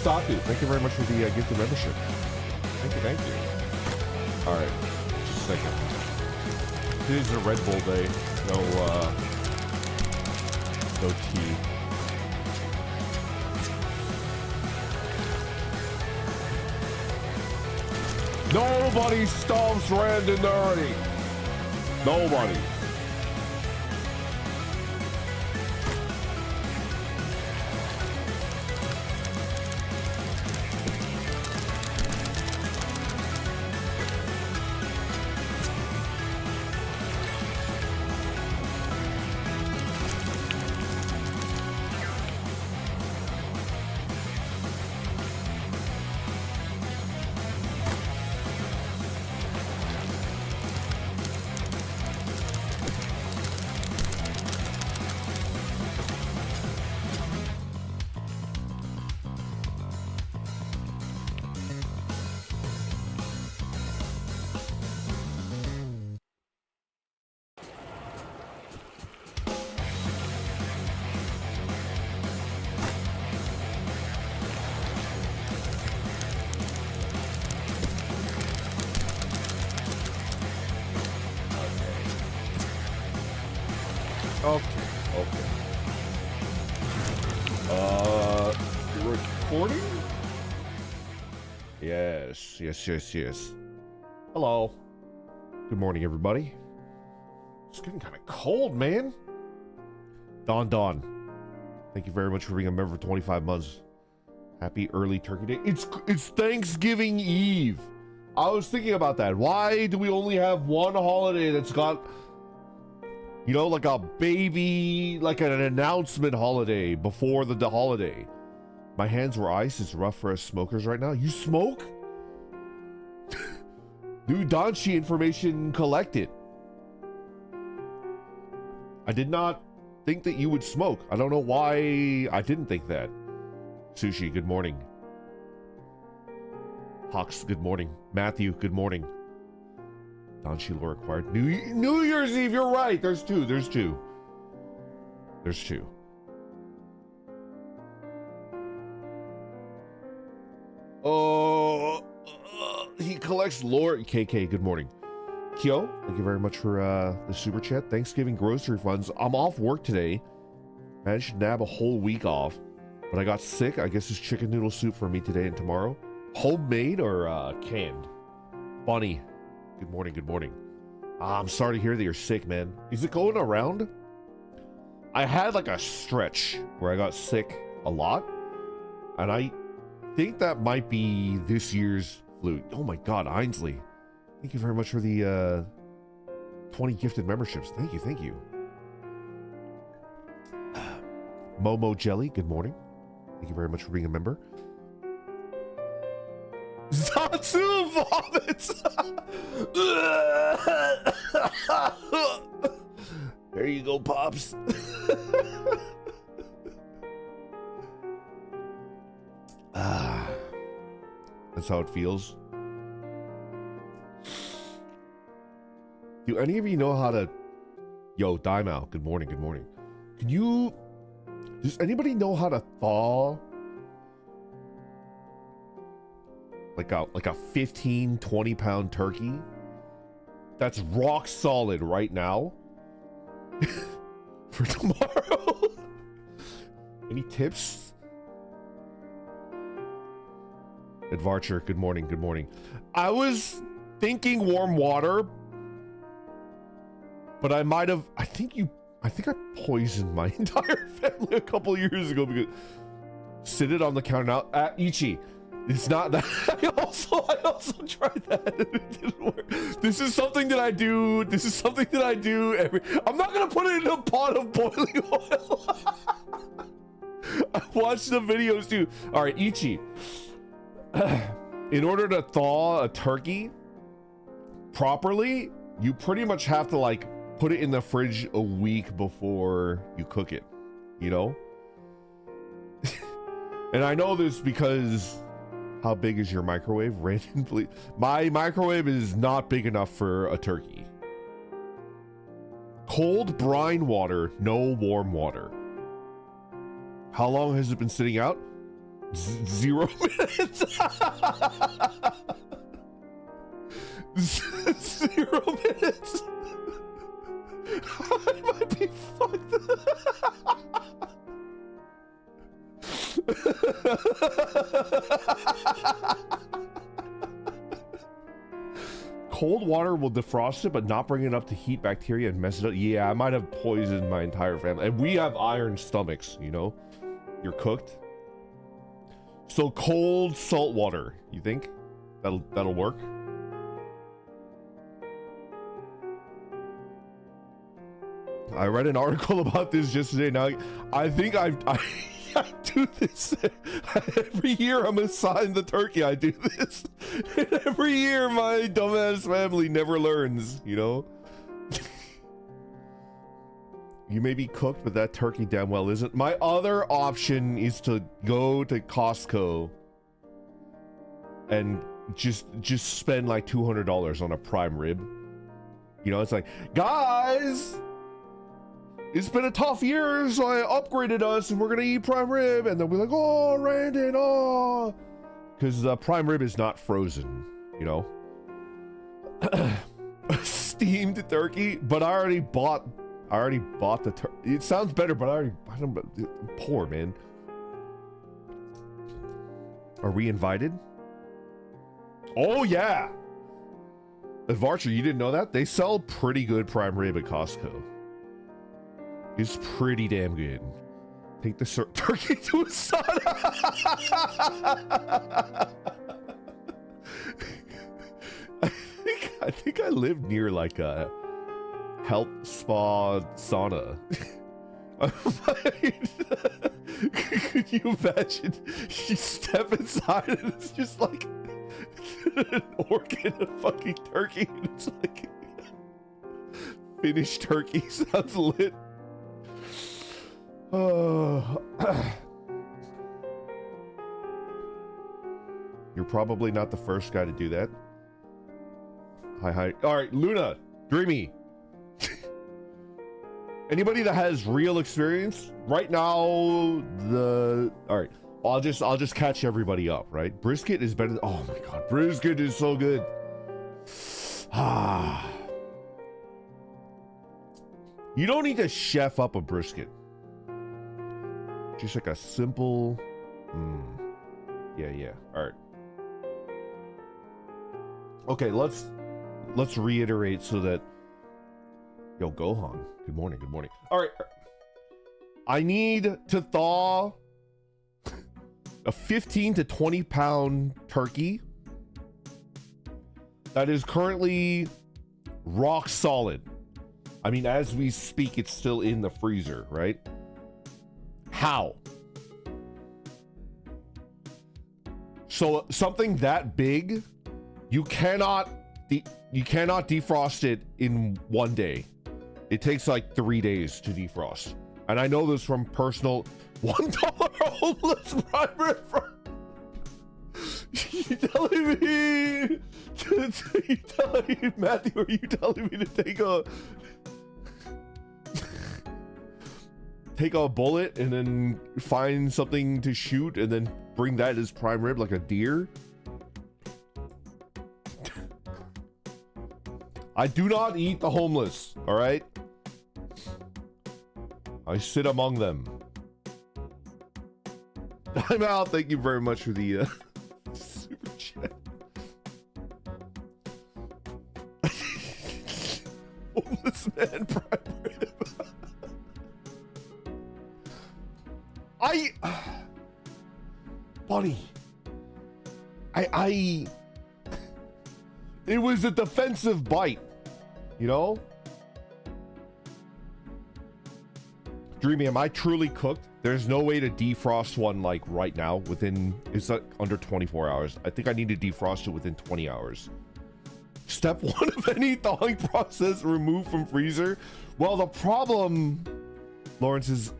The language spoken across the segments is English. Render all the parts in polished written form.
Satu, thank you very much for the gift of membership. Thank you. All right, just a second. Today's a Red Bull day. No tea. Nobody stomps Rand in dirty. Nobody. Okay. Recording? Yes. Hello. Good morning, everybody. It's getting kind of cold, man. Don. Thank you very much for being a member for 25 months. Happy early Turkey Day. It's Thanksgiving Eve. I was thinking about that. Why do we only have one holiday that's got, you know, like a baby, like an announcement holiday before the holiday? My hands were ice. It's rough for us smokers right now. You smoke? New Danchi information collected. I did not think that you would smoke. I don't know why I didn't think that. Sushi, good morning. Hawks, good morning. Matthew, good morning. Danchi lore required. New Year's Eve, you're right. There's two. He collects lore. KK, good morning. Kyo, thank you very much for the super chat. Thanksgiving grocery funds. I'm off work today. Managed to nab a whole week off, but I got sick. I guess it's chicken noodle soup for me today and tomorrow. Homemade or canned? Bunny, good morning. I'm sorry to hear that you're sick, man. Is it going around? I had like a stretch where I got sick a lot, and I think that might be this year's flu. Oh my god, Ainsley, thank you very much for the 20 gifted memberships. Thank you. Momo Jelly, good morning. Thank you very much for being a member. Zatsudan vomits. There you go, Pops. That's how it feels. Do any of you know how to... Yo, Daimao, good morning. Does anybody know how to thaw like a 15, 20 pound turkey that's rock solid right now for tomorrow? Any tips? Advarcher, good morning. I was thinking warm water, but I think I poisoned my entire family a couple years ago because sit it on the counter now. Ichi, it's not that. I also tried that and it didn't work. This is something that I do every. I'm not gonna put it in a pot of boiling oil. I watched the videos too. All right, Ichi. In order to thaw a turkey properly, you pretty much have to like put it in the fridge a week before you cook it, you know? And I know this because how big is your microwave? Brandon, please. My microwave is not big enough for a turkey. Cold brine water, no warm water. How long has it been sitting out? 0 minutes. 0 minutes. I might be fucked. Cold water will defrost it, but not bring it up to heat bacteria and mess it up. Yeah, I might have poisoned my entire family. And we have iron stomachs, you know? You're cooked. So cold salt water, you think? That'll work? I read an article about this just today. Now, I think I do this every year. I'm assigned the turkey. I do this. And every year, my dumbass family never learns, you know? You may be cooked, but that turkey damn well isn't. My other option is to go to Costco and just spend like $200 on a prime rib. You know, it's like, guys, it's been a tough year, so I upgraded us and we're gonna eat prime rib. And they'll be like, oh, Randon, oh. Because prime rib is not frozen, you know? Steamed turkey, but I already bought the turkey. It sounds better, but I'm poor, man. Are we invited? Oh, yeah. Varcher, you didn't know that? They sell pretty good prime rib at Costco. It's pretty damn good. Take the turkey to a sauna. I think I live near like a health spa sauna. Could you imagine? You step inside and it's just like an organ of fucking turkey, and it's like finished turkey. Sounds lit. You're probably not the first guy to do that. Hi. All right, Luna, Dreamy. Anybody that has real experience right now, all right, I'll just catch everybody up, right? Brisket is better. Oh my god, brisket is so good. You don't need to chef up a brisket. Just like a simple, yeah. All right. Okay, let's reiterate so that. Yo, Gohan. Good morning. All right. I need to thaw a 15 to 20 pound turkey that is currently rock solid. I mean, as we speak, it's still in the freezer, right? How? So something that big, you cannot defrost it in one day. It takes like 3 days to defrost. And I know this from personal $1 homeless primer from you telling me Matthew, are you telling me to take a bullet and then find something to shoot and then bring that as prime rib like a deer? I do not eat the homeless, all right? I sit among them. I'm out. Thank you very much for the super chat. Homeless man prime rib. Buddy, it was a defensive bite, you know? Dreamy, am I truly cooked? There's no way to defrost one like right now within, it's like under 24 hours. I think I need to defrost it within 20 hours. Step 1 of any thawing process, remove from freezer. Well, the problem, Lawrence, is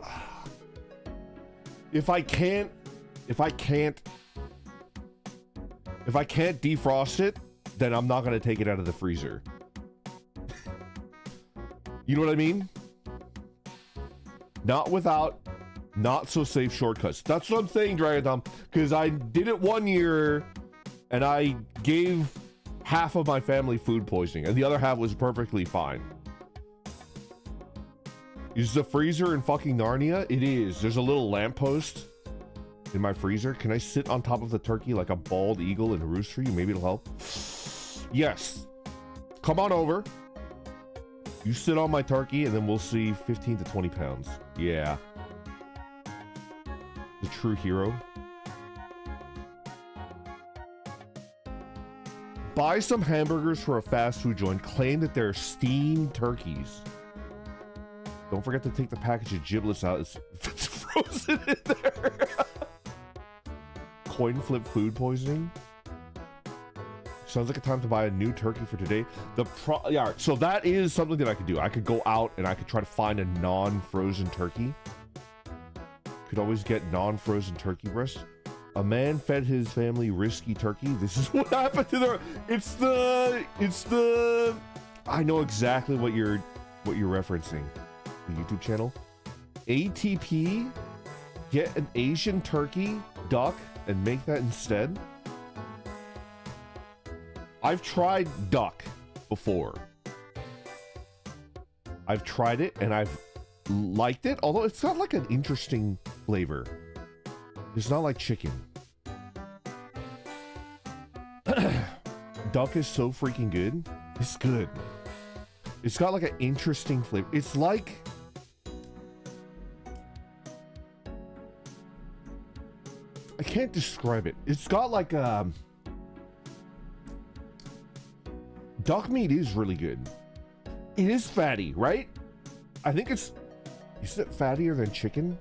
if I can't defrost it, then I'm not going to take it out of the freezer. You know what I mean? Not without Not so safe shortcuts. That's what I'm saying, Dragon Tom. Because I did it 1 year, and I gave half of my family food poisoning, and the other half was perfectly fine. Is the freezer in fucking Narnia? It is. There's a little lamppost in my freezer. Can I sit on top of the turkey like a bald eagle and roost for you? Maybe it'll help. Yes. Come on over. You sit on my turkey, and then we'll see 15 to 20 pounds. Yeah. The true hero. Buy some hamburgers for a fast food joint. Claim that they're steamed turkeys. Don't forget to take the package of giblets out. It's frozen in there. Coin flip food poisoning. Sounds like a time to buy a new turkey for today. Yeah, so that is something that I could do. I could go out and I could try to find a non-frozen turkey. Could always get non-frozen turkey breast. A man fed his family risky turkey. This is what happened to their. It's the. I know exactly what you're referencing. The YouTube channel. ATP. Get an Asian turkey, duck, and make that instead. I've tried duck before. I've tried it and I've liked it, although it's got like an interesting flavor. It's not like chicken. Duck is so freaking good. It's good. It's got like an interesting flavor. It's like I can't describe it. It's got like duck meat is really good. It is fatty, right? I think is it fattier than chicken?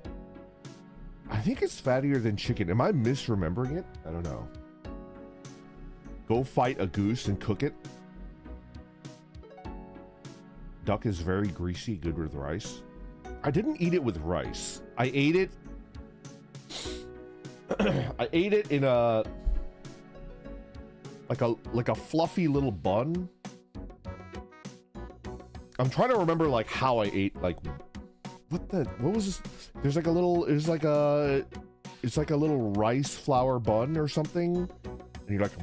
I think it's fattier than chicken. Am I misremembering it? I don't know. Go fight a goose and cook it. Duck is very greasy, good with rice. I didn't eat it with rice. I ate it. I ate it in a like a fluffy little bun. I'm trying to remember like how I ate, like what was this? There's like a little, it's like a little rice flour bun or something. And you're like,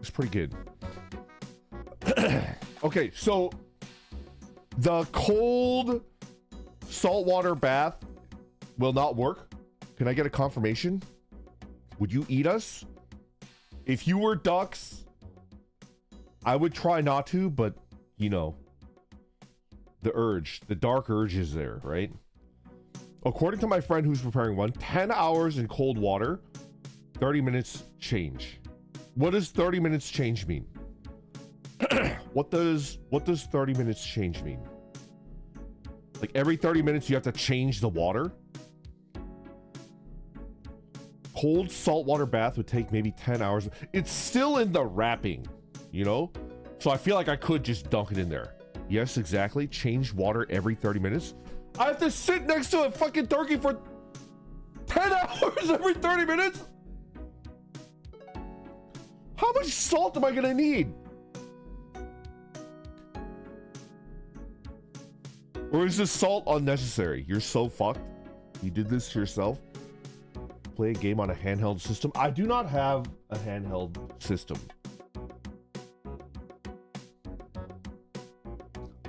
it's pretty good. Okay, so the cold saltwater bath will not work. Can I get a confirmation? Would you eat us? If you were ducks, I would try not to, but you know, the urge, the dark urge is there, right? According to my friend who's preparing one, 10 hours in cold water, 30 minutes change. What does 30 minutes change mean? What does 30 minutes change mean? Like every 30 minutes you have to change the water? Cold saltwater bath would take maybe 10 hours. It's still in the wrapping, you know? So I feel like I could just dunk it in there. Yes, exactly. Change water every 30 minutes. I have to sit next to a fucking turkey for 10 hours every 30 minutes? How much salt am I gonna need? Or is this salt unnecessary? You're so fucked. You did this to yourself. Play a game on a handheld system. I do not have a handheld system.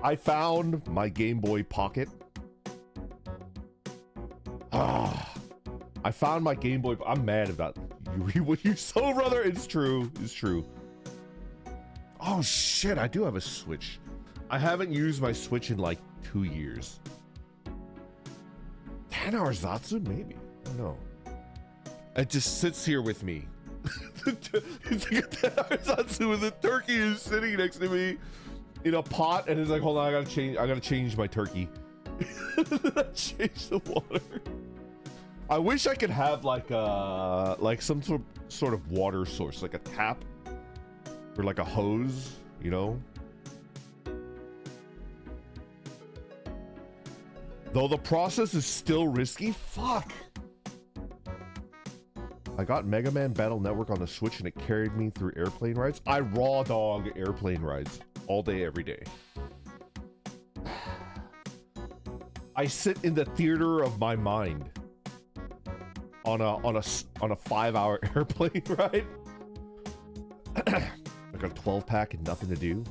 I found my Game Boy Pocket. I found my Game Boy. I'm mad about what you so, brother. It's true. It's true. Oh shit! I do have a Switch. I haven't used my Switch in like 2 years. 10 hours Zatsu, maybe. I don't know. It just sits here with me. It's like a 10 hours Zatsu, and the turkey is sitting next to me in a pot, and it's like, hold on, I gotta change my turkey. Change the water. I wish I could have like some sort of water source, like a tap or like a hose, you know. Though the process is still risky. Fuck. I got Mega Man Battle Network on the Switch and it carried me through airplane rides. I raw dog airplane rides all day, every day. I sit in the theater of my mind on a 5-hour airplane ride. Like a 12-pack and nothing to do.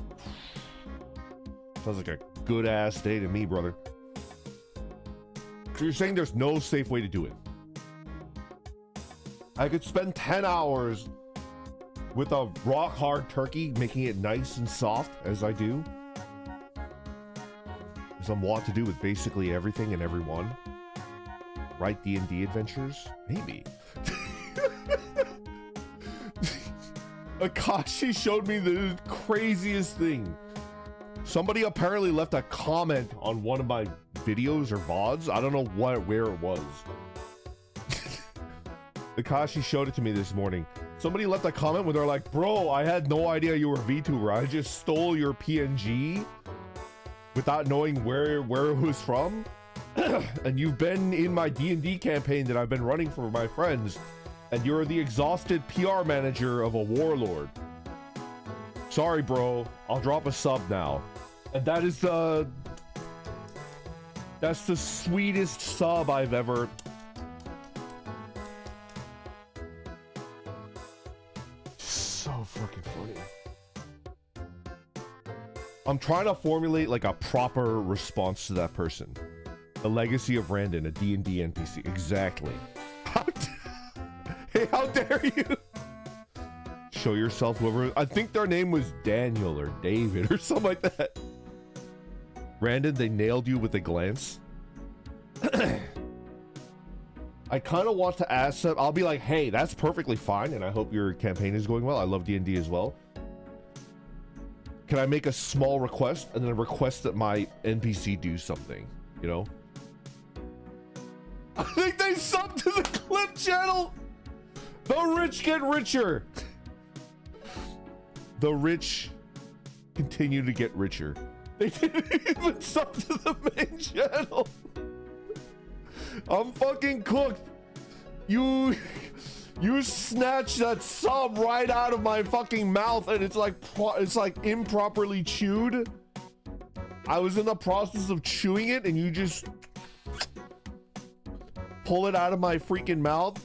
Sounds like a good ass day to me, brother. So you're saying there's no safe way to do it? I could spend 10 hours with a rock hard turkey, making it nice and soft as I do. As I'm wont to do with basically everything and everyone. Right, D&D adventures? Maybe. Akashi showed me the craziest thing. Somebody apparently left a comment on one of my videos or VODs. I don't know where it was. Akashi showed it to me this morning. Somebody left a comment where they're like, bro, I had no idea you were a VTuber. I just stole your PNG without knowing where it was from. And you've been in my D&D campaign that I've been running for my friends. And you're the exhausted PR manager of a warlord. Sorry, bro. I'll drop a sub now. And that is that's the sweetest sub I've ever... So fucking funny. I'm trying to formulate like a proper response to that person. The legacy of Randon, a D&D NPC. Exactly. Hey, how dare you? Show yourself, whoever. I think their name was Daniel or David or something like that. Randon, they nailed you with a glance. I kind of want to ask them. I'll be like, hey, that's perfectly fine, and I hope your campaign is going well. I love D&D as well. Can I make a small request and then request that my NPC do something? You know? I think they subbed to the clip channel. The rich get richer. The rich continue to get richer. They didn't even sub to the main channel. I'm fucking cooked. You snatched that sub right out of my fucking mouth, and it's like improperly chewed. I was in the process of chewing it, and you just pull it out of my freaking mouth.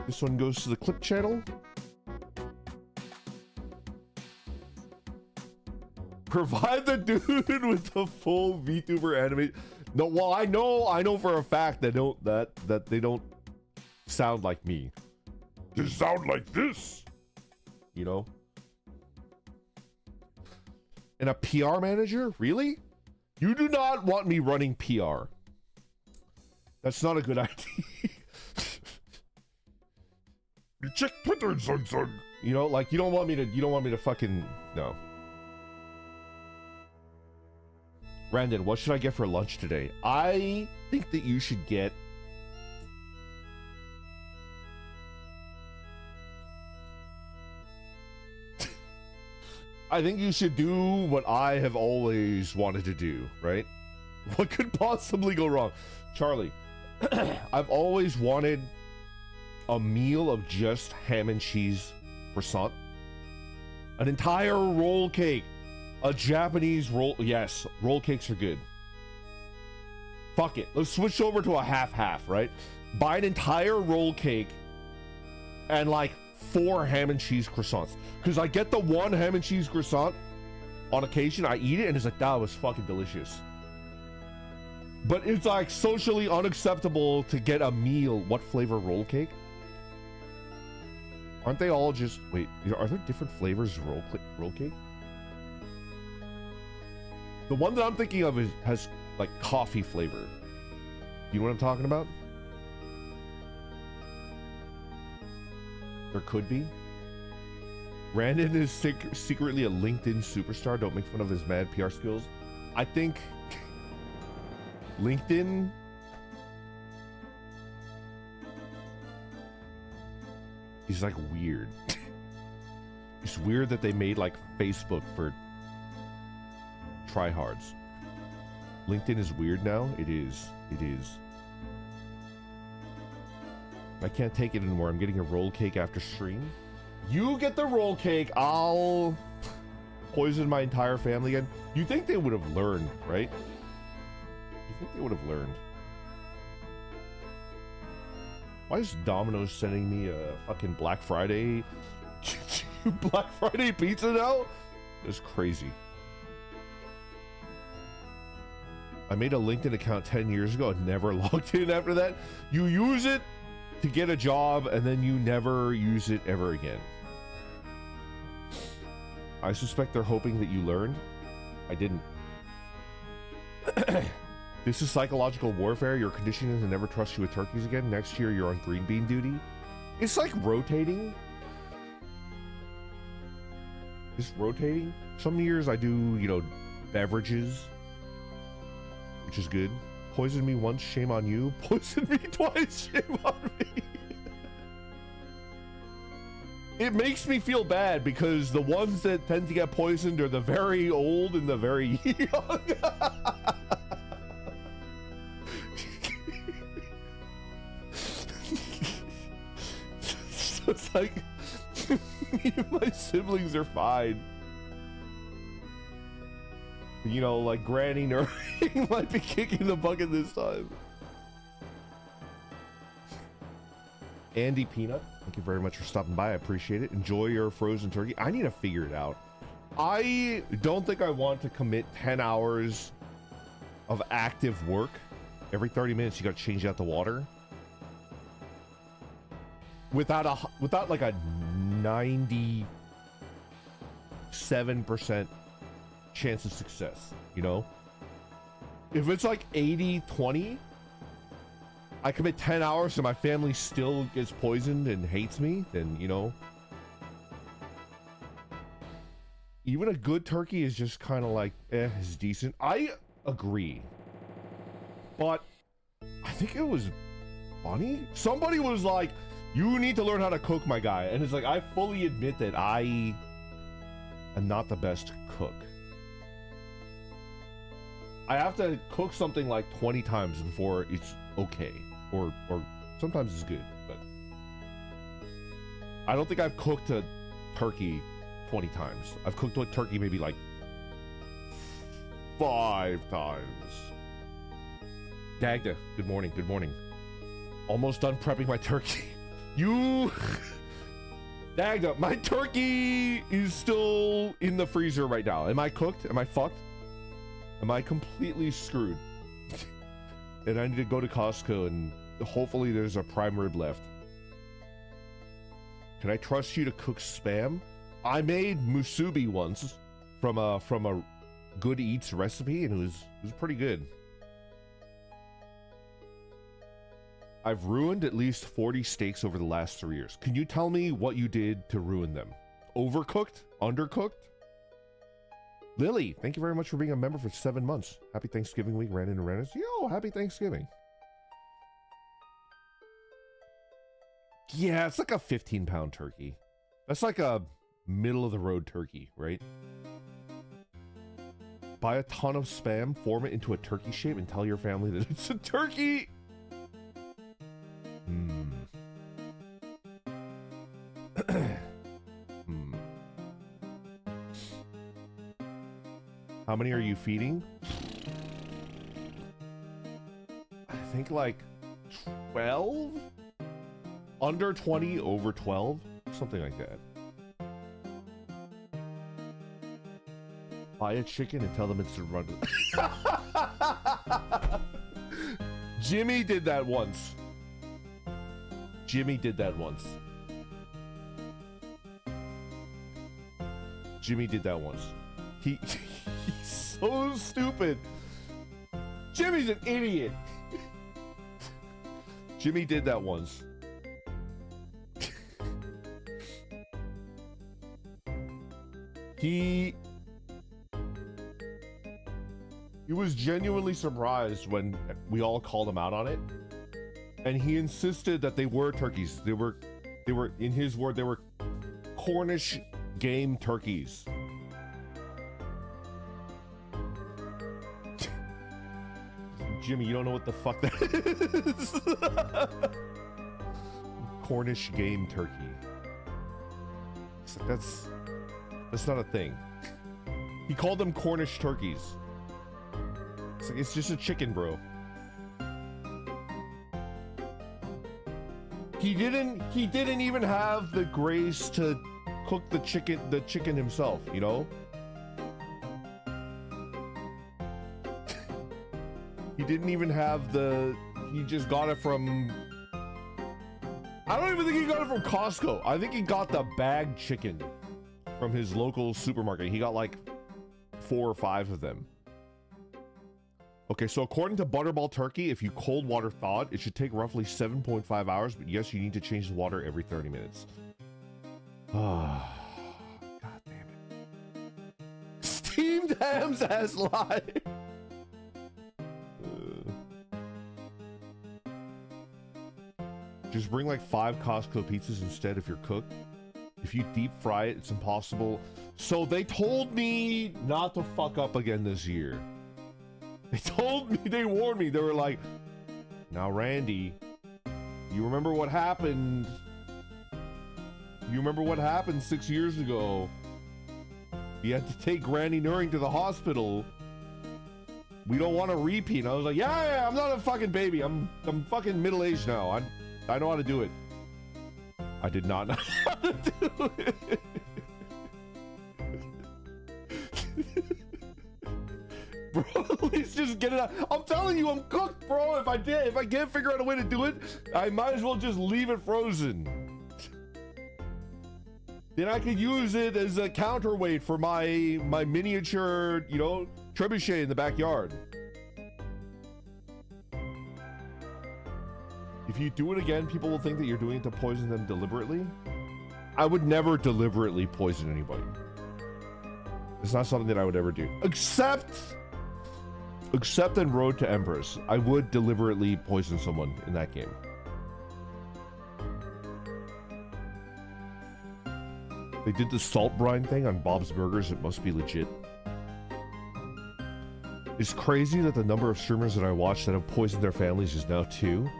This one goes to the clip channel. Provide the dude with the full VTuber anime. No, well, I know for a fact that they don't sound like me. They sound like this, you know. And a PR manager, really? You do not want me running PR. That's not a good idea. You check Twitter, son. You know, like you don't want me to fucking no. Brandon, what should I get for lunch today? I think that you should get I think you should do what I have always wanted to do, right? What could possibly go wrong? Charlie, I've always wanted a meal of just ham and cheese croissant. An entire roll cake. A Japanese roll. Yes, roll cakes are good. Fuck it. Let's switch over to a half-half, right? Buy an entire roll cake and like 4 ham and cheese croissants. Because I get the one ham and cheese croissant on occasion. I eat it and it's like, that was fucking delicious. But it's like socially unacceptable to get a meal. What flavor roll cake? Aren't they all just... Wait, are there different flavors of roll cake? The one that I'm thinking of has like coffee flavor. You know what I'm talking about? There could be. Brandon is secretly a LinkedIn superstar. Don't make fun of his mad PR skills. I think LinkedIn is like weird. It's weird that they made like Facebook for tryhards. LinkedIn is weird now. It is. I can't take it anymore. I'm getting a roll cake after stream. You get the roll cake. I'll poison my entire family again. You think they would have learned, right? think they would have learned. Why is Domino's sending me a fucking Black Friday pizza now? It's crazy. I made a LinkedIn account 10 years ago and never logged in after that. You use it to get a job and then you never use it ever again. I suspect they're hoping that you learned. I didn't. This is psychological warfare. You're conditioning to never trust you with turkeys again. Next year, you're on green bean duty. It's like rotating. It's rotating. Some years I do, you know, beverages, which is good. Poison me once, shame on you. Poison me twice, shame on me. It makes me feel bad because the ones that tend to get poisoned are the very old and the very young. So it's like, me and my siblings are fine. You know, like Granny Nurring might be kicking the bucket this time. Andy Peanut, thank you very much for stopping by. I appreciate it. Enjoy your frozen turkey. I need to figure it out. I don't think I want to commit 10 hours of active work. Every 30 minutes, you got to change out the water. Without like a 97% chance of success, you know? If it's like 80-20, I commit 10 hours and my family still gets poisoned and hates me, then, you know, even a good turkey is just kind of like, it's decent. I agree. But I think it was funny. Somebody was like, you need to learn how to cook, my guy. And it's like, I fully admit that I am not the best cook. I have to cook something like 20 times before it's okay. Or sometimes it's good, but I don't think I've cooked a turkey 20 times. I've cooked a turkey maybe like 5 times. Dagda, good morning, good morning. Almost done prepping my turkey. You... Dagda, my turkey is still in the freezer right now. Am I cooked? Am I fucked? Am I completely screwed? And I need to go to Costco and hopefully there's a prime rib left. Can I trust you to cook Spam? I made musubi once from a Good Eats recipe and it was pretty good. I've ruined at least 40 steaks over the last 3 years. Can you tell me what you did to ruin them? Overcooked? Undercooked? Lily, thank you very much for being a member for 7 months. Happy Thanksgiving week, Randon and Rennis. Yo, happy Thanksgiving. Yeah, it's like a 15-pound turkey. That's like a middle-of-the-road turkey, right? Buy a ton of Spam, form it into a turkey shape, and tell your family that it's a turkey! How many are you feeding? I think like 12? Under 20, over 12? Something like that. Buy a chicken and tell them it's a run. Jimmy did that once. Jimmy did that once. Jimmy did that once. He's so stupid. Jimmy's an idiot. Jimmy did that once. He was genuinely surprised when we all called him out on it. And he insisted that they were turkeys. They were, in his word, they were Cornish game turkeys. Jimmy, you don't know what the fuck that is. Cornish game turkey. It's like, that's not a thing. He called them Cornish turkeys. It's like, it's just a chicken, bro. He didn't even have the grace to cook the chicken himself, you know? He didn't even have he just got it from, I don't even think he got it from Costco. I think he got the bagged chicken from his local supermarket. He got like 4 or 5 of them. Okay, so according to Butterball Turkey, if you cold water thaw it, it should take roughly 7.5 hours, but yes, you need to change the water every 30 minutes. Ah, God damn it. Steamed hams as live. Just bring like 5 Costco pizzas instead if you're cooked. If you deep fry it, it's impossible. So they told me not to fuck up again this year. They told me, they warned me. They were like, now Randy, you remember what happened? You remember what happened 6 years ago? You had to take Randy Nuring to the hospital. We don't want a repeat. And I was like, yeah, I'm not a fucking baby. I'm fucking middle-aged now. I know how to do it. I did not know how to do it. Bro, please just get it out. I'm telling you, I'm cooked, bro. If I can't figure out a way to do it, I might as well just leave it frozen. Then I could use it as a counterweight for my miniature, you know, trebuchet in the backyard. If you do it again, people will think that you're doing it to poison them deliberately. I would never deliberately poison anybody. It's not something that I would ever do. Except in Road to Empress, I would deliberately poison someone in that game. They did the salt brine thing on Bob's Burgers. It must be legit. It's crazy that the number of streamers that I watch that have poisoned their families is now 2.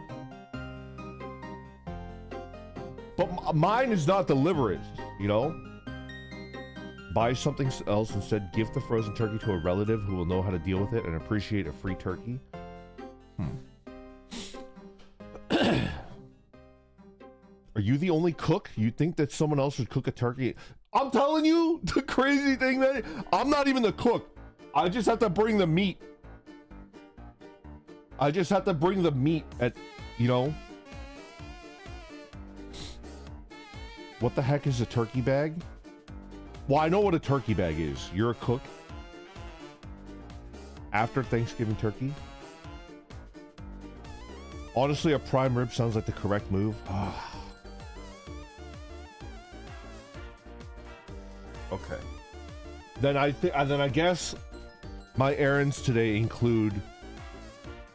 But mine is not deliberate, you know? Buy something else instead. Gift the frozen turkey to a relative who will know how to deal with it and appreciate a free turkey. Are you the only cook? You think that someone else would cook a turkey? I'm telling you, the crazy thing that I'm not even the cook. I just have to bring the meat. I just have to bring the meat at, you know. What the heck is a turkey bag? Well, I know what a turkey bag is. You're a cook. After Thanksgiving turkey. Honestly, a prime rib sounds like the correct move. Okay. Then I guess my errands today include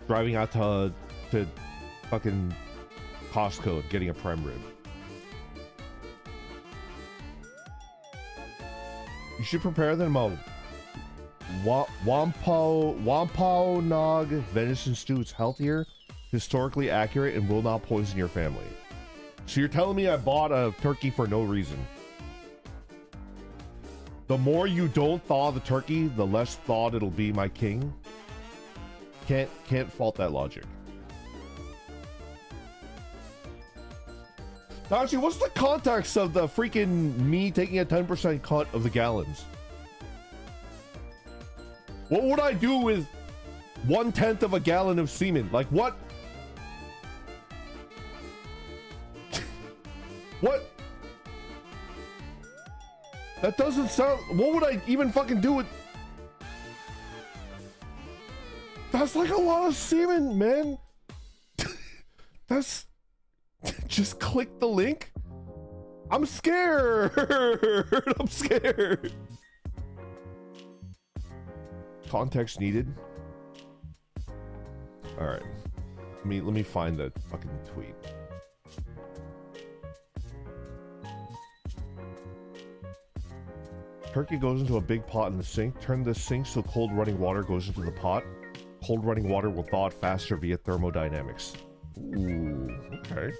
driving out to fucking Costco and getting a prime rib. You should prepare them a Wampanoag venison stew. It's healthier, historically accurate, and will not poison your family. So you're telling me I bought a turkey for no reason? The more you don't thaw the turkey, the less thawed it'll be, my king. Can't fault that logic. Now, actually, what's the context of the freaking me taking a 10% cut of the gallons? What would I do with 1/10 of a gallon of semen? Like, what? What? That doesn't sound... What would I even fucking do with... That's like a lot of semen, man. That's... Just click the link. I'm scared. I'm scared. Context needed. All right. Let me find the fucking tweet. Turkey goes into a big pot in the sink. Turn the sink so cold running water goes into the pot. Cold running water will thaw it faster via thermodynamics. Ooh, okay.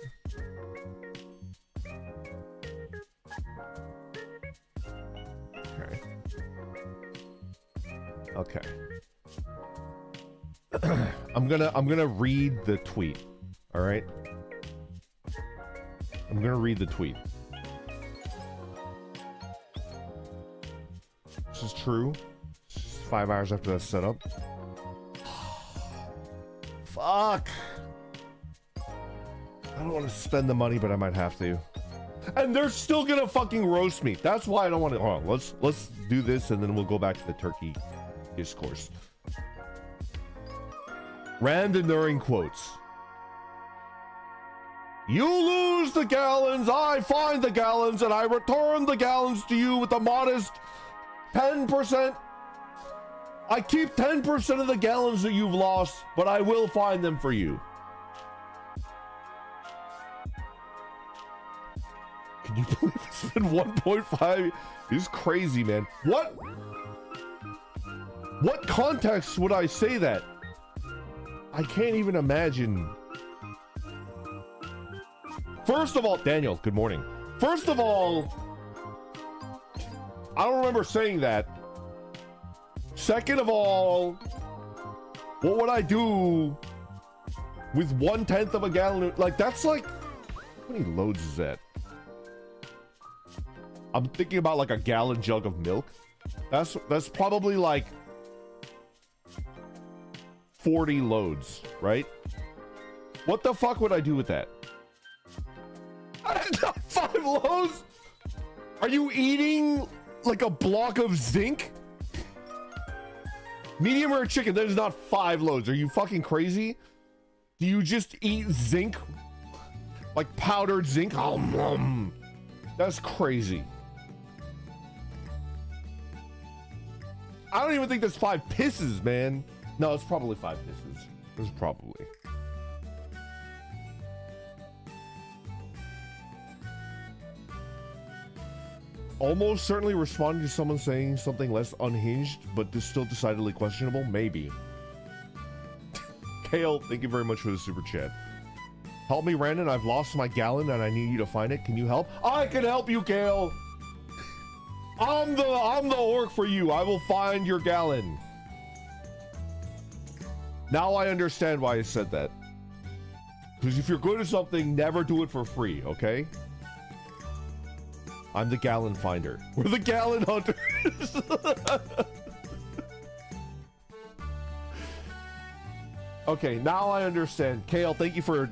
Okay. I'm gonna read the tweet. All right. I'm gonna read the tweet. This is true. It's 5 hours after that setup. Fuck. I don't want to spend the money, but I might have to. And they're still gonna fucking roast me. That's why I don't want to. Hold on, let's do this, and then we'll go back to the turkey discourse. Rand enduring quotes. You lose the gallons, I find the gallons, and I return the gallons to you with a modest 10%. I keep 10% of the gallons that you've lost, but I will find them for you. Can you believe it's been 1.5? This is crazy, man. What context would I say that? I can't even imagine. First of all, Daniel, good morning. First of all, I don't remember saying that. Second of all, what would I do with 1/10 of a gallon? Like, that's like, how many loads is that? I'm thinking about like a gallon jug of milk. That's probably like 40 loads, right? What the fuck would I do with that? 5 loads? Are you eating like a block of zinc? Medium rare chicken, that is not 5 loads. Are you fucking crazy? Do you just eat zinc? Like powdered zinc? Oh, that's crazy. I don't even think that's 5 pisses, man. No, it's probably 5 pisses. It's probably. Almost certainly responding to someone saying something less unhinged, but still decidedly questionable? Maybe. Kale, thank you very much for the super chat. Help me, Randon. I've lost my gallon and I need you to find it. Can you help? I can help you, Kale. I'm the orc for you. I will find your gallon. Now I understand why I said that. Because if you're good at something, never do it for free, okay? I'm the gallon finder. We're the gallon hunters. Okay, now I understand. Kale, thank you for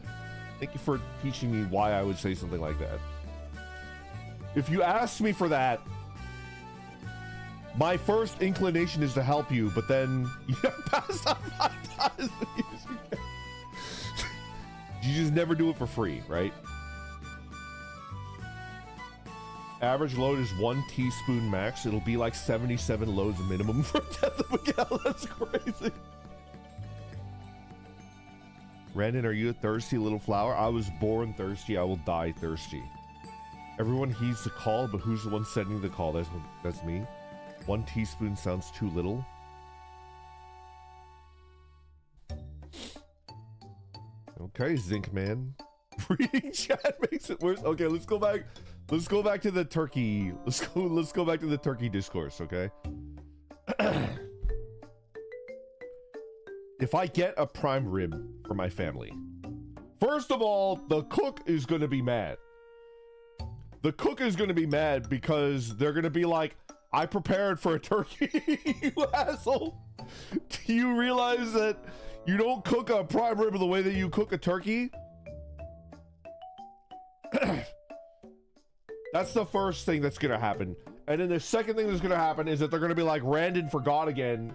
teaching me why I would say something like that. If you asked me for that, my first inclination is to help you, but then you pass out 5 times. You just never do it for free, right? Average load is 1 teaspoon max. It'll be like 77 loads minimum for 1/10 of a gallon. That's crazy. Randon, are you a thirsty little flower? I was born thirsty. I will die thirsty. Everyone heeds the call, but who's the one sending the call? That's me. 1 teaspoon sounds too little. Okay, Zinc Man. Reading chat makes it worse. Okay, let's go back. Let's go back to the turkey. Let's go back to the turkey discourse, okay? If I get a prime rib for my family, first of all, the cook is gonna be mad. The cook is gonna be mad because they're gonna be like, I prepared for a turkey, you asshole. Do you realize that you don't cook a prime rib the way that you cook a turkey? That's the first thing that's gonna happen. And then the second thing that's gonna happen is that they're gonna be like, Randon forgot again,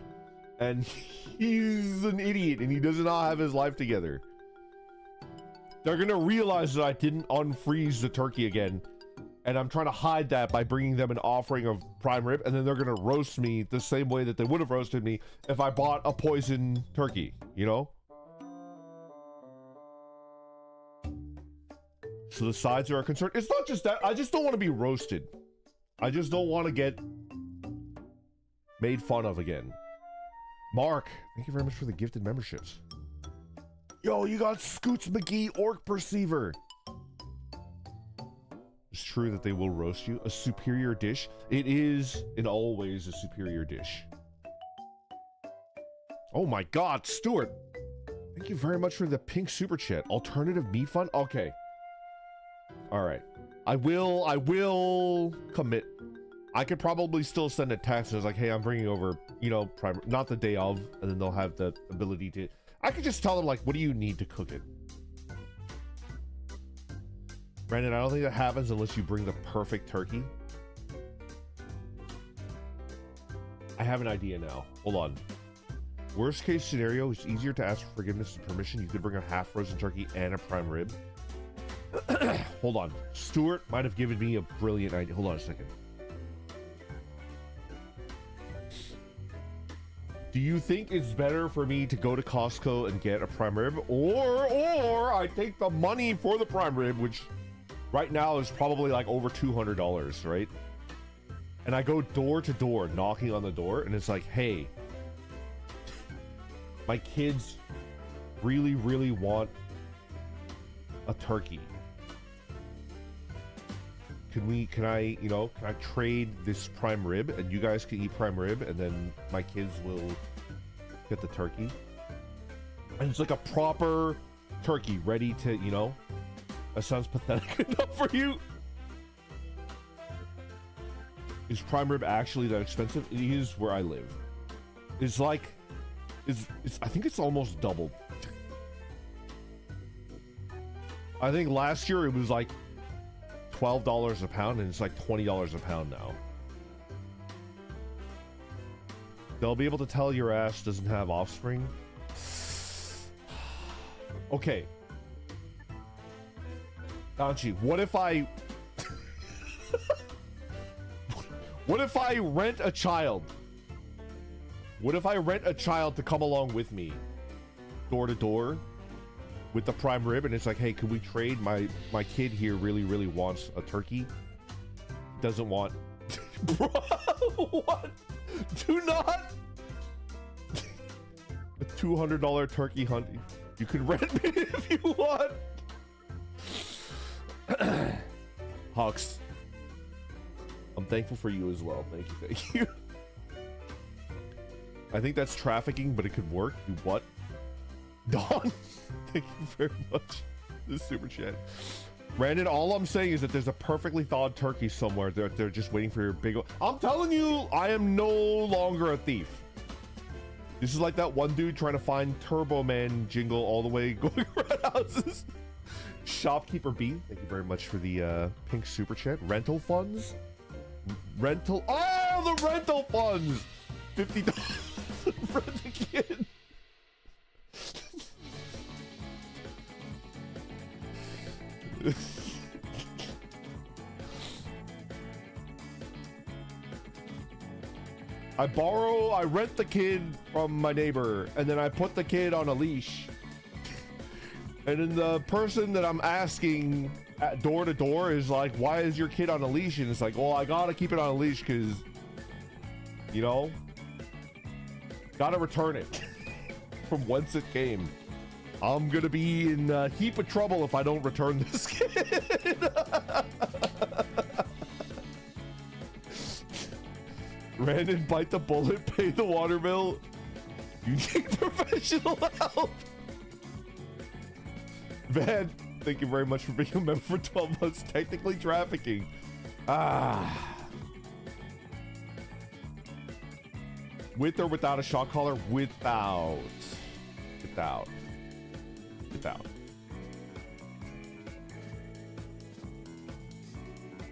and he's an idiot and he does not have his life together. They're gonna realize that I didn't unfreeze the turkey again, and I'm trying to hide that by bringing them an offering of prime rib, and then they're gonna roast me the same way that they would have roasted me if I bought a poison turkey, you know? So the sides are a concern. It's not just that. I just don't want to be roasted. I just don't want to get made fun of again. Mark, thank you very much for the gifted memberships. Yo, you got Scoots McGee Orc Perceiver. It's true that they will roast you. A superior dish. It is in all ways a superior dish. Oh my God, Stuart. Thank you very much for the pink super chat. Alternative meat fun? Okay. All right. I will commit. I could probably still send a text as like, hey, I'm bringing over, you know, not the day of, and then they'll have the ability to. I could just tell them like, what do you need to cook it? Brandon, I don't think that happens unless you bring the perfect turkey. I have an idea now. Hold on. Worst case scenario, it's easier to ask for forgiveness and permission. You could bring a half frozen turkey and a prime rib. Hold on. Stuart might have given me a brilliant idea. Hold on a second. Do you think it's better for me to go to Costco and get a prime rib, or I take the money for the prime rib, which right now is probably like over $200, right? And I go door to door, knocking on the door, and it's like, hey, my kids really, really want a turkey. Can I trade this prime rib and you guys can eat prime rib and then my kids will get the turkey? And it's like a proper turkey ready to, you know, that sounds pathetic enough for you. Is prime rib actually that expensive? It is where I live. It's like, I think it's almost doubled. I think last year it was like $12 a pound and it's like $20 a pound now. They'll be able to tell your ass doesn't have offspring. Okay. Danchi, what if I what if I rent a child? What if I rent a child to come along with me door to door with the prime rib, and it's like, hey, can we trade? My kid here really wants a turkey. Doesn't want. Bro, what? Do not. A $200 turkey hunt. You can rent me if you want. Hawks, I'm thankful for you as well. Thank you. I think that's trafficking, but it could work. You what? Dawn, thank you very much. This super chat. Brandon, all I'm saying is that there's a perfectly thawed turkey somewhere. They're just waiting for your big. I'm telling you, I am no longer a thief. This is like that one dude trying to find Turbo Man jingle all the way going around houses. Shopkeeper B, thank you very much for the pink super chat. Rental funds? Rental. Oh, the rental funds! $50 for the kid. I rent the kid from my neighbor, and then I put the kid on a leash. And then the person that I'm asking at door to door is like, why is your kid on a leash? And it's like, well, I gotta keep it on a leash because, you know, gotta return it from whence it came. I'm gonna be in a heap of trouble if I don't return this kid. Brandon, bite the bullet, pay the water bill. You need professional help. Van, thank you very much for being a member for 12 months. Technically trafficking. With or without a shock collar? Without.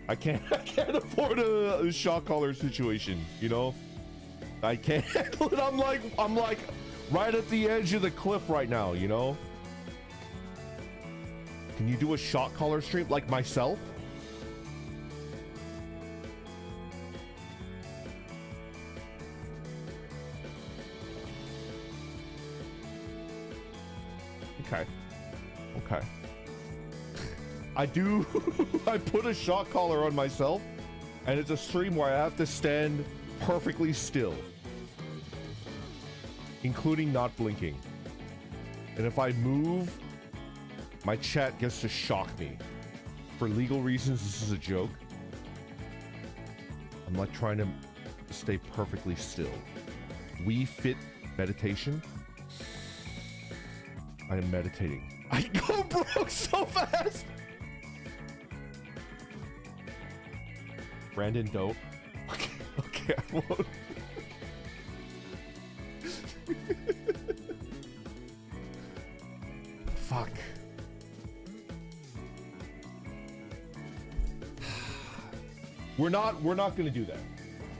I can't afford a shock collar situation, you know? I can't handle it. I'm like right at the edge of the cliff right now, you know? Can you do a shock collar stream like myself? Okay. I put a shock collar on myself, and it's a stream where I have to stand perfectly still, including not blinking. And if I move, my chat gets to shock me. For legal reasons, this is a joke. I'm like trying to stay perfectly still. Wii Fit meditation. I am meditating. I go broke so fast. Brandon, don't. Okay, okay, I won't. Fuck. We're not gonna do that.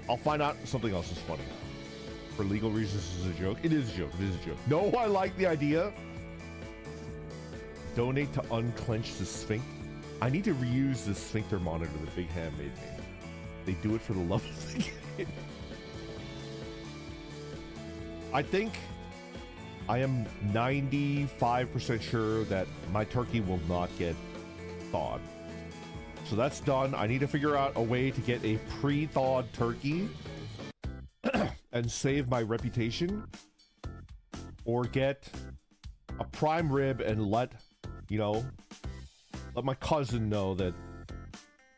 I'll find out something else is funny. For legal reasons, this is a joke. It is a joke. It is a joke. No, I like the idea. Donate to unclench the sphincter. I need to reuse the sphincter monitor the Big Ham made me. They do it for the love of the game. I think I am 95% sure that my turkey will not get thawed. So that's done. I need to figure out a way to get a pre-thawed turkey and save my reputation, or get a prime rib and let my cousin know that,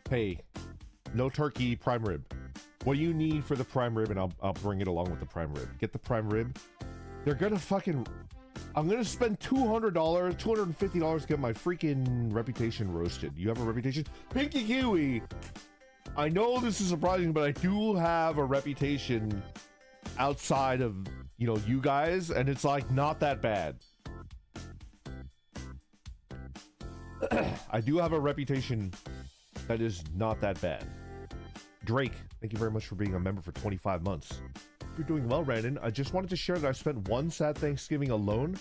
hey, no turkey, prime rib. What do you need for the prime rib? And I'll bring it along with the prime rib. Get the prime rib. They're gonna fucking... I'm gonna spend $200, $250 to get my freaking reputation roasted. You have a reputation? Pinky Kiwi! I know this is surprising, but I do have a reputation outside of, you guys, and it's like not that bad. I do have a reputation that is not that bad. Drake, thank you very much for being a member for 25 months. You're doing well, Brandon. I just wanted to share that I spent one sad Thanksgiving alone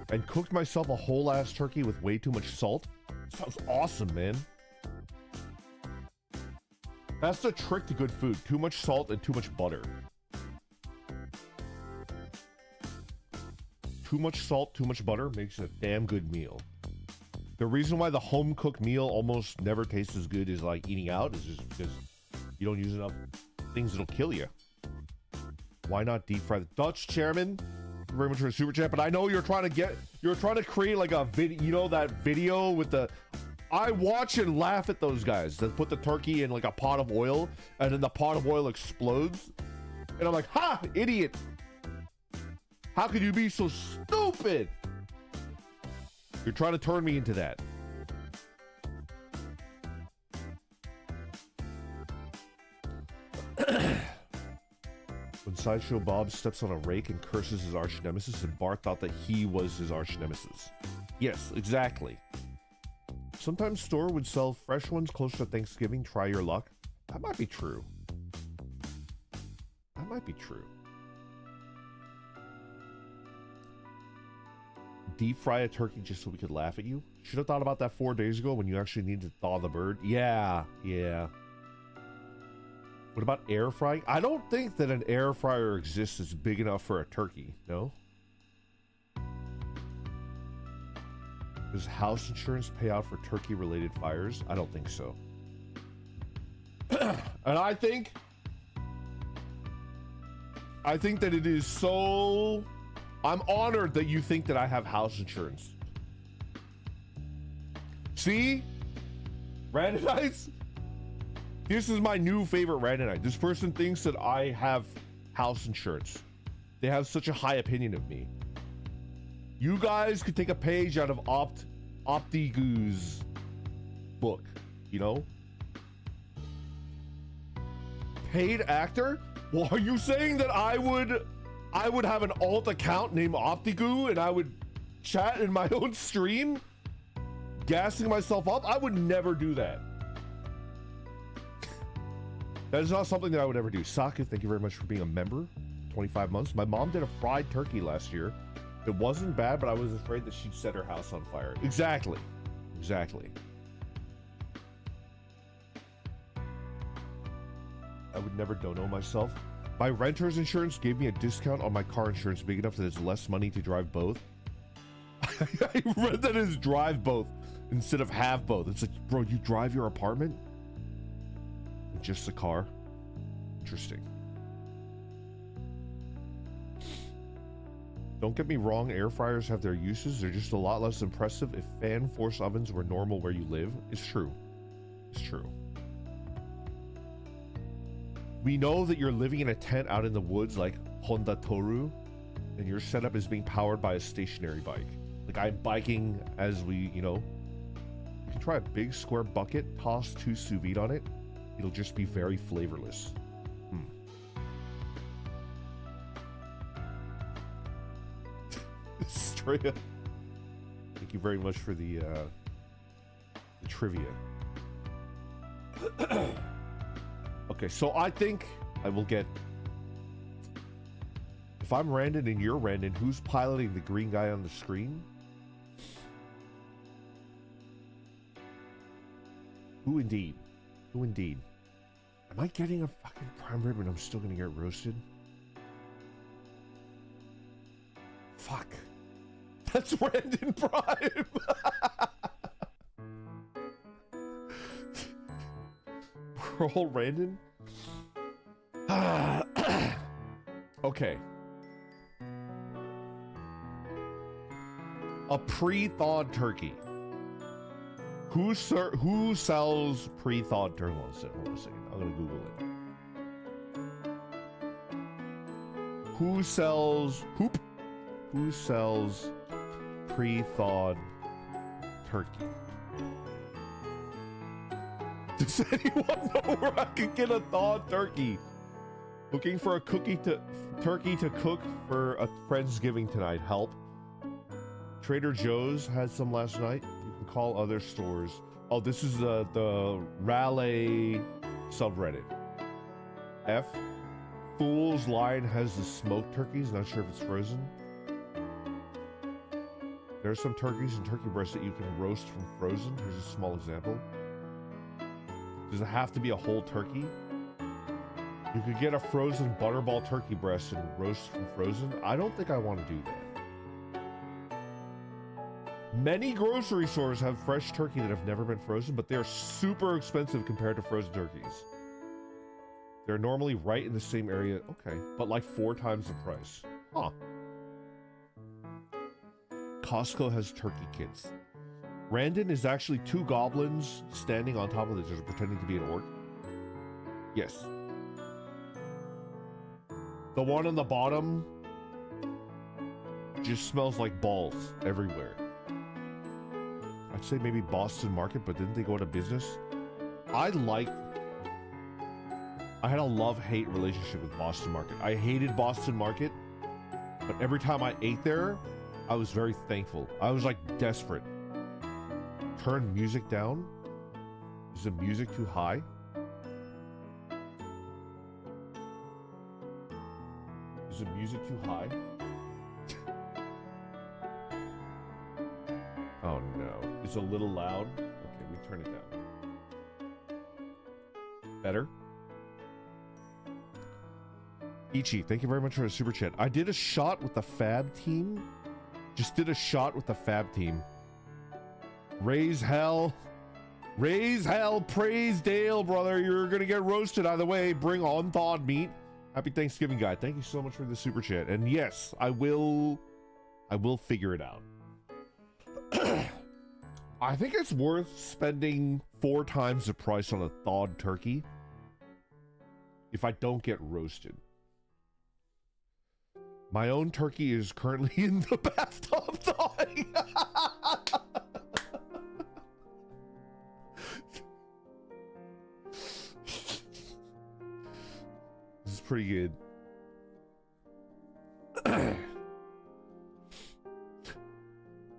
and cooked myself a whole ass turkey with way too much salt. Sounds awesome, man. That's the trick to good food. Too much salt and too much butter. Too much salt, too much butter makes a damn good meal. The reason why the home cooked meal almost never tastes as good as like eating out is just because you don't use enough things that'll kill you. Why not deep fry the Dutch chairman? Thank you very much for the super chat, but I know you're trying to create like a video, that video with the... I watch and laugh at those guys that put the turkey in like a pot of oil and then the pot of oil explodes. And I'm like, ha, idiot. How could you be so stupid? You're trying to turn me into that. When Sideshow Bob steps on a rake and curses his arch nemesis, and Bart thought that he was his arch nemesis. Yes, exactly. Sometimes store would sell fresh ones closer to Thanksgiving. Try your luck. That might be true. That might be true. Deep fry a turkey just so we could laugh at you. Should have thought about that 4 days ago when you actually needed to thaw the bird. Yeah. What about air frying? I don't think that an air fryer exists that's big enough for a turkey. No? Does house insurance pay out for turkey-related fires? I don't think so. And I think that it is so... I'm honored that you think that I have house insurance. See? Randonites? This is my new favorite Randonite. This person thinks that I have house insurance. They have such a high opinion of me. You guys could take a page out of Optigoo's book, Paid actor? Well, are you saying that I would have an alt account named Optigoo and I would chat in my own stream, gassing myself up? I would never do that. That is not something that I would ever do. Saga, thank you very much for being a member. 25 months. My mom did a fried turkey last year. It wasn't bad, but I was afraid that she'd set her house on fire. Exactly. I would never dono myself. My renter's insurance gave me a discount on my car insurance big enough that it's less money to drive both. I read that as drive both instead of have both. It's like, bro, you drive your apartment? Just the car? Interesting. Don't get me wrong, air fryers have their uses. They're just a lot less impressive. If fan force ovens were normal where you live, it's true. We know that you're living in a tent out in the woods like Honda Toru, and your setup is being powered by a stationary bike. Like I'm biking as we, you can try a big square bucket, toss 2 sous vide on it, It'll just be very flavorless. Straight up. Thank you very much for the trivia. Okay, so I think I will get... If I'm Randon and you're Randon, who's piloting the green guy on the screen? Who indeed? Who indeed? Am I getting a fucking prime rib and I'm still gonna get roasted? Fuck. That's Randon Prime! We're all Randon? Okay. A pre-thawed turkey. Who sells pre-thawed turkey? Hold on a second. I'm gonna Google it. Who sells pre-thawed turkey? Does anyone know where I can get a thawed turkey? Looking for a turkey to cook for a Friendsgiving tonight. Help. Trader Joe's had some last night. You can call other stores. Oh, this is the Raleigh subreddit. Fool's Line has the smoked turkeys. Not sure if it's frozen. There's some turkeys and turkey breasts that you can roast from frozen. Here's a small example. Does it have to be a whole turkey? You could get a frozen butterball turkey breast and roast from frozen. I don't think I want to do that. Many grocery stores have fresh turkey that have never been frozen, but they're super expensive compared to frozen turkeys. They're normally right in the same area. Okay, but like 4 times the price. Huh. Costco has turkey kits. Randon is actually 2 goblins standing on top of each other pretending to be an orc. Yes. The one on the bottom just smells like balls everywhere. I'd say maybe Boston Market, but didn't they go out of business? I had a love-hate relationship with Boston Market. I hated Boston Market, but every time I ate there, I was very thankful. I was like desperate. Turn music down? Is the music too high? Is the music too high? Oh no. It's a little loud. Okay, we turn it down. Better? Ichi, thank you very much for the super chat. I did a shot with the Fab team. Just did a shot with the Fab team. Raise hell. Raise hell. Praise Dale, brother. You're gonna get roasted either way. Bring on thawed meat. Happy Thanksgiving, guy. Thank you so much for the super chat. And yes, I will figure it out. I think it's worth spending 4 times the price on a thawed turkey if I don't get roasted. My own turkey is currently in the bathtub thawing. This is pretty good.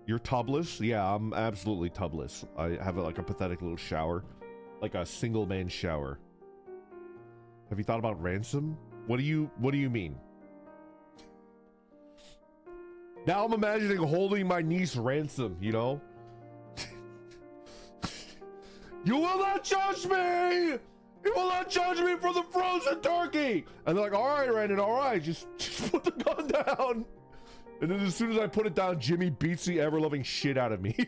You're tubless? Yeah, I'm absolutely tubless. I have like a pathetic little shower. Like a single man shower. Have you thought about ransom? What do you mean? Now I'm imagining holding my niece ransom, you know? You will not judge me! You will not judge me for the frozen turkey! And they're like, alright, Brandon, alright, just put the gun down. And then as soon as I put it down, Jimmy beats the ever-loving shit out of me. He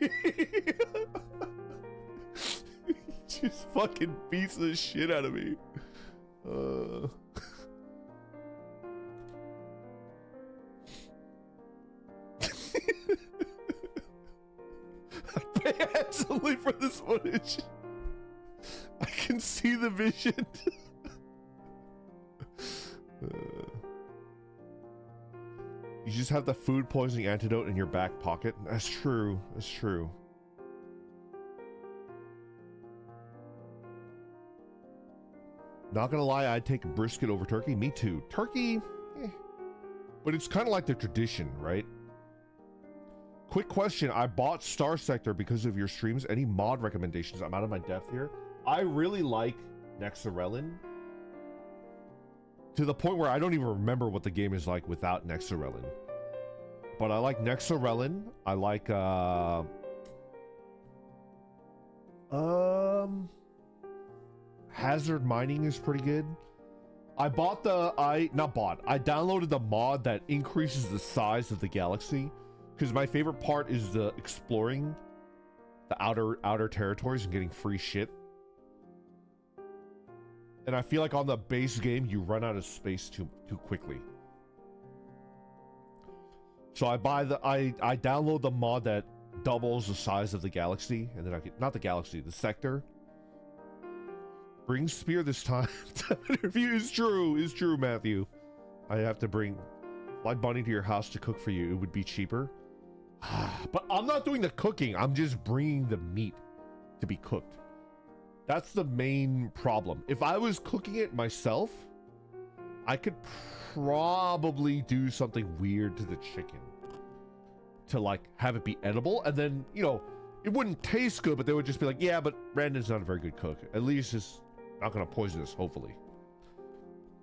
just fucking beats the shit out of me. I pay handsomely for this footage. I can see the vision. You just have the food poisoning antidote in your back pocket. That's true. That's true. Not gonna lie, I'd take brisket over turkey. Me too. Turkey, but it's kind of like the tradition, right? Quick question. I bought Star Sector because of your streams. Any mod recommendations? I'm out of my depth here. I really like Nexarelin. To the point where I don't even remember what the game is like without Nexarelin. But I like Nexarelin. I like, Hazard Mining is pretty good. I downloaded the mod that increases the size of the galaxy. Because my favorite part is the exploring the outer territories and getting free shit. And I feel like on the base game, you run out of space too quickly. So I download the mod that doubles the size of the galaxy, and then I get, not the galaxy, the sector. Bring spear this time. Interview is true, Matthew. I have to bring fly bunny to your house to cook for you. It would be cheaper. But I'm not doing the cooking. I'm just bringing the meat to be cooked. That's the main problem. If I was cooking it myself, I could probably do something weird to the chicken to like have it be edible, and then, you know, it wouldn't taste good, but they would just be like, yeah, but Brandon's not a very good cook. At least it's not going to poison us, hopefully.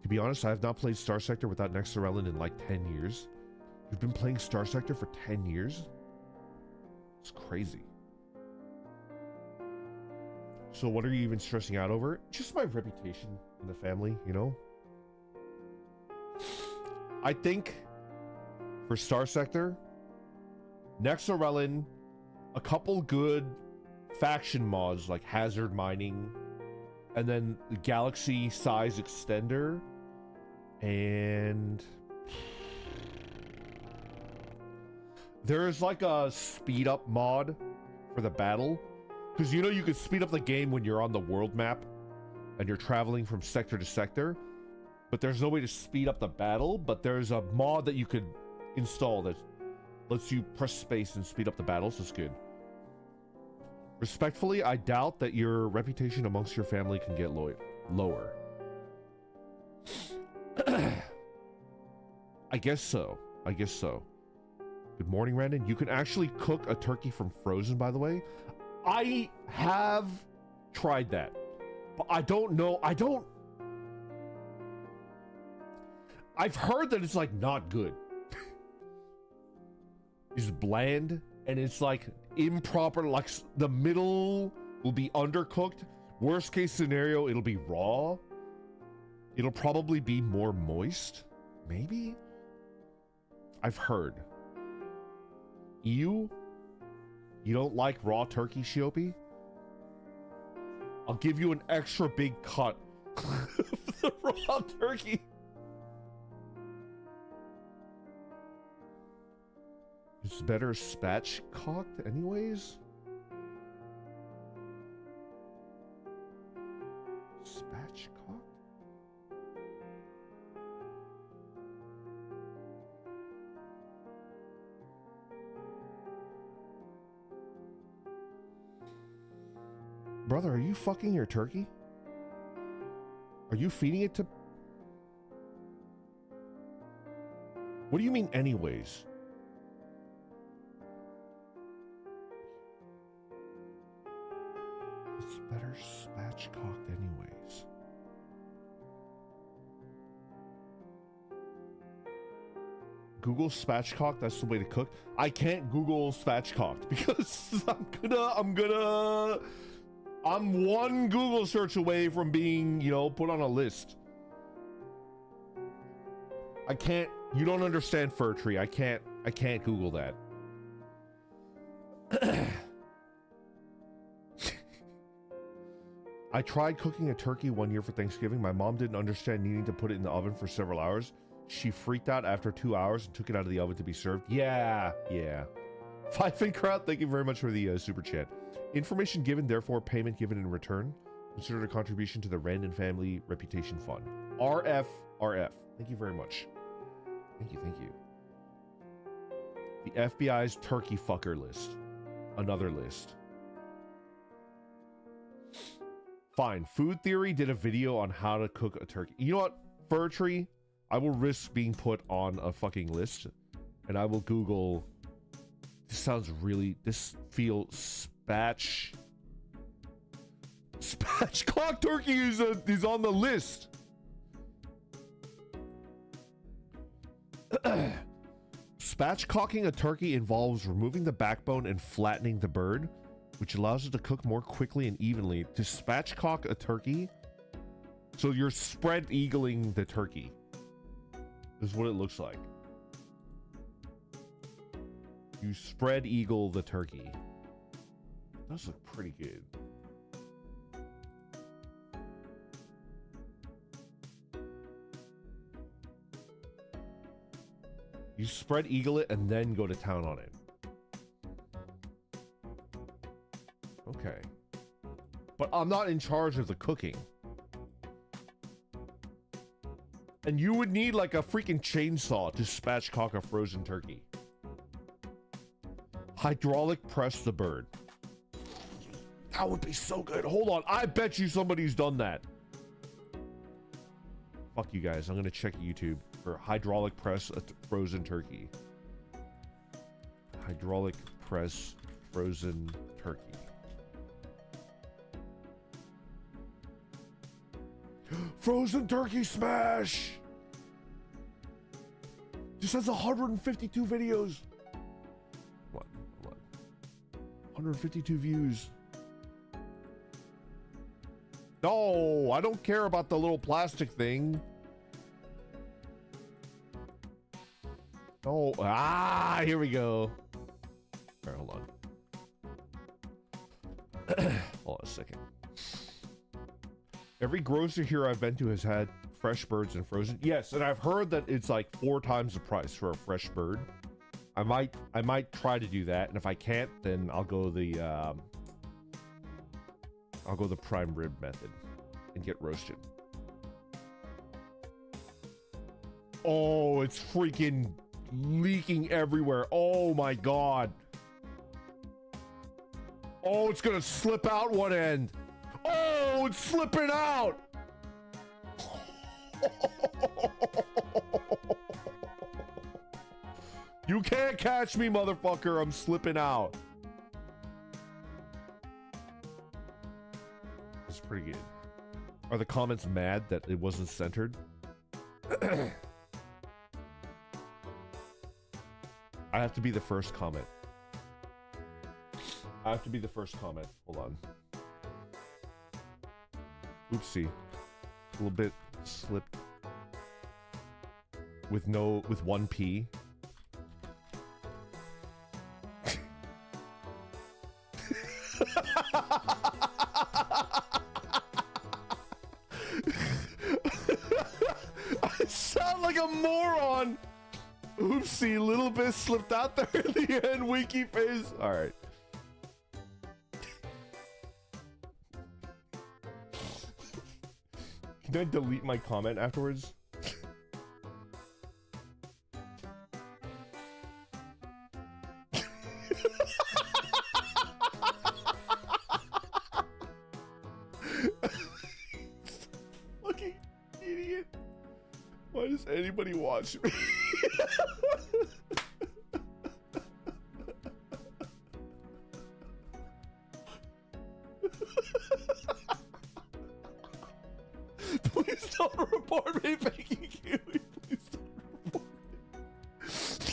To be honest, I have not played Star Sector without Nexarelin in like 10 years. You've been playing Star Sector for 10 years? It's crazy. So what are you even stressing out over? Just my reputation in the family, you know? I think for Star Sector, Nexarelin, a couple good faction mods like Hazard Mining, and then the Galaxy Size Extender, and there's like a speed up mod for the battle. Because you know you can speed up the game when you're on the world map and you're traveling from sector to sector. But there's no way to speed up the battle. But there's a mod that you could install that lets you press space and speed up the battles. It's good. Respectfully, I doubt that your reputation amongst your family can get lower. I guess so. Good morning, Brandon. You can actually cook a turkey from frozen, by the way. I have tried that, but I don't know. I've heard that it's like not good. It's bland and it's like improper. Like the middle will be undercooked. Worst case scenario, it'll be raw. It'll probably be more moist. Maybe? I've heard. You don't like raw turkey, Shiopi? I'll give you an extra big cut of the raw turkey. It's better spatchcocked anyways? Spatchcocked? Brother, are you fucking your turkey? Are you feeding it to... What do you mean anyways? It's better spatchcocked anyways. Google spatchcocked, that's the way to cook. I can't Google spatchcocked because I'm one Google search away from being, you know, put on a list. I can't, you don't understand fur tree. I can't Google that. I tried cooking a turkey one year for Thanksgiving. My mom didn't understand needing to put it in the oven for several hours. She freaked out after 2 hours and took it out of the oven to be served. Yeah. Five Fin Crowd, thank you very much for the super chat. Information given, therefore payment given in return. Considered a contribution to the Randon Family Reputation Fund. RF. Thank you very much. Thank you. The FBI's turkey fucker list. Another list. Fine. Food Theory did a video on how to cook a turkey. You know what? Fir Tree, I will risk being put on a fucking list, and I will Google. This sounds really. This feels Spatchcock turkey is on the list. Spatchcocking a turkey involves removing the backbone and flattening the bird, which allows it to cook more quickly and evenly. To spatchcock a turkey, so you're spread eagling the turkey. This is what it looks like. You spread eagle the turkey. It does look pretty good. You spread eagle it and then go to town on it. Okay. But I'm not in charge of the cooking. And you would need like a freaking chainsaw to spatchcock a frozen turkey. Hydraulic press the bird. That would be so good. Hold on. I bet you somebody's done that. Fuck you guys. I'm going to check YouTube for hydraulic press a frozen turkey. Hydraulic press frozen turkey. Frozen turkey smash! This has 152 videos. What? 152 views. No, I don't care about the little plastic thing. No. Ah, here we go. All right, hold on. Hold on a second. Every grocer here I've been to has had fresh birds and frozen. Yes, and I've heard that it's like 4 times the price for a fresh bird. I might try to do that, and if I can't, then I'll go the prime rib method and get roasted. Oh, it's freaking leaking everywhere. Oh my god. Oh, it's gonna slip out one end. Oh, it's slipping out. You can't catch me, motherfucker. I'm slipping out. It's pretty good. Are the comments mad that it wasn't centered? I have to be the first comment. I have to be the first comment. Hold on. Oopsie. A little bit slipped. With 1 P. I sound like a moron. Oopsie, little bit slipped out there at the end. Winky face. All right. Can I delete my comment afterwards? Fucking idiot. Why does anybody watch me? Please don't report me, Becky Kiwi. Please don't report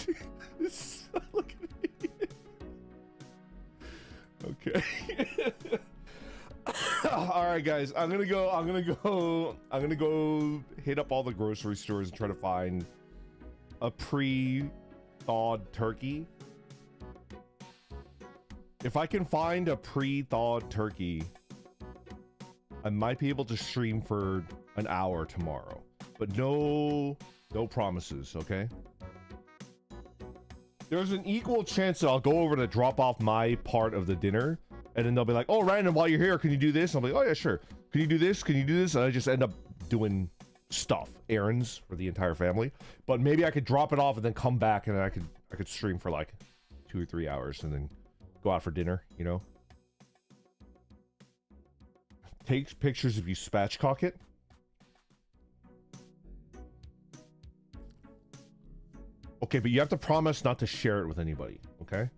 me. This is look at me. Okay. All right, guys. I'm gonna go hit up all the grocery stores and try to find a pre-thawed turkey. If I can find a pre-thawed turkey, I might be able to stream for an hour tomorrow, but no promises, okay? There's an equal chance that I'll go over to drop off my part of the dinner, and then they'll be like, "Oh, Random, while you're here, can you do this?" I'll be like, "Oh yeah, sure. Can you do this? Can you do this?" And I just end up doing stuff, errands for the entire family. But maybe I could drop it off and then come back, and then I could stream for like 2 or 3 hours, and then go out for dinner, you know? take pictures if you spatchcock it. Okay, but you have to promise not to share it with anybody, okay?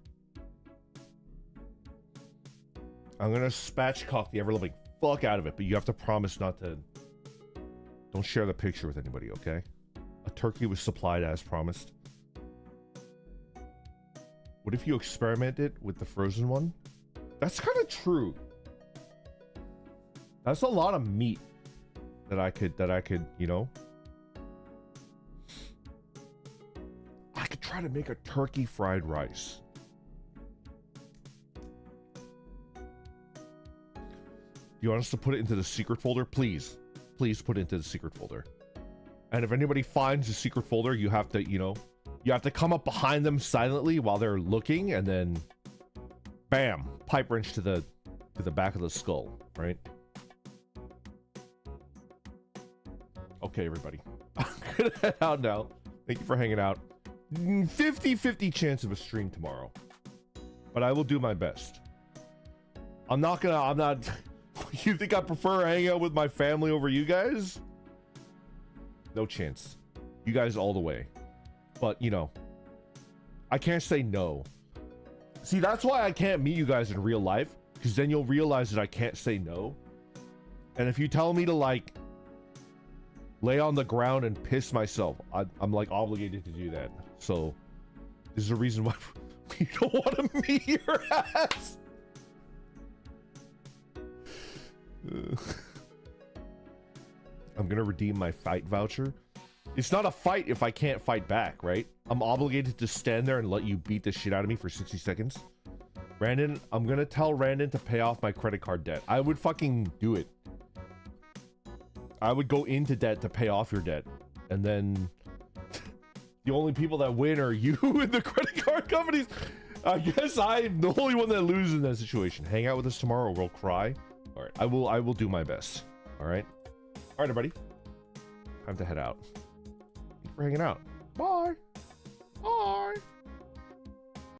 I'm gonna spatchcock the ever-loving fuck out of it, but you have to promise not to... Don't share the picture with anybody, okay? A turkey was supplied as promised. What if you experimented with the frozen one? That's kind of true. That's a lot of meat that I could, you know... I could try to make a turkey fried rice. You want us to put it into the secret folder? Please. Please put it into the secret folder. And if anybody finds the secret folder, you have to, you know, you have to come up behind them silently while they're looking, and then bam, pipe wrench to the back of the skull, right? Okay, everybody. I'm gonna head out now. Thank you for hanging out. 50-50 chance of a stream tomorrow. But I will do my best. I'm not you think I prefer hanging out with my family over you guys? No chance. You guys all the way. But, you know, I can't say no. See, that's why I can't meet you guys in real life, because then you'll realize that I can't say no. And if you tell me to, like, lay on the ground and piss myself, I'm like obligated to do that. So this is a reason why we don't want to meet your ass. I'm gonna redeem my fight voucher. It's not a fight if I can't fight back, right? I'm obligated to stand there and let you beat the shit out of me for 60 seconds. Randon, I'm gonna tell Randon to pay off my credit card debt. I would fucking do it. I would go into debt to pay off your debt. And then the only people that win are you and the credit card companies. I guess I'm the only one that loses in that situation. Hang out with us tomorrow or we'll cry. All right, I will do my best. All right, everybody. Time to head out. Thanks for hanging out. Bye. Bye.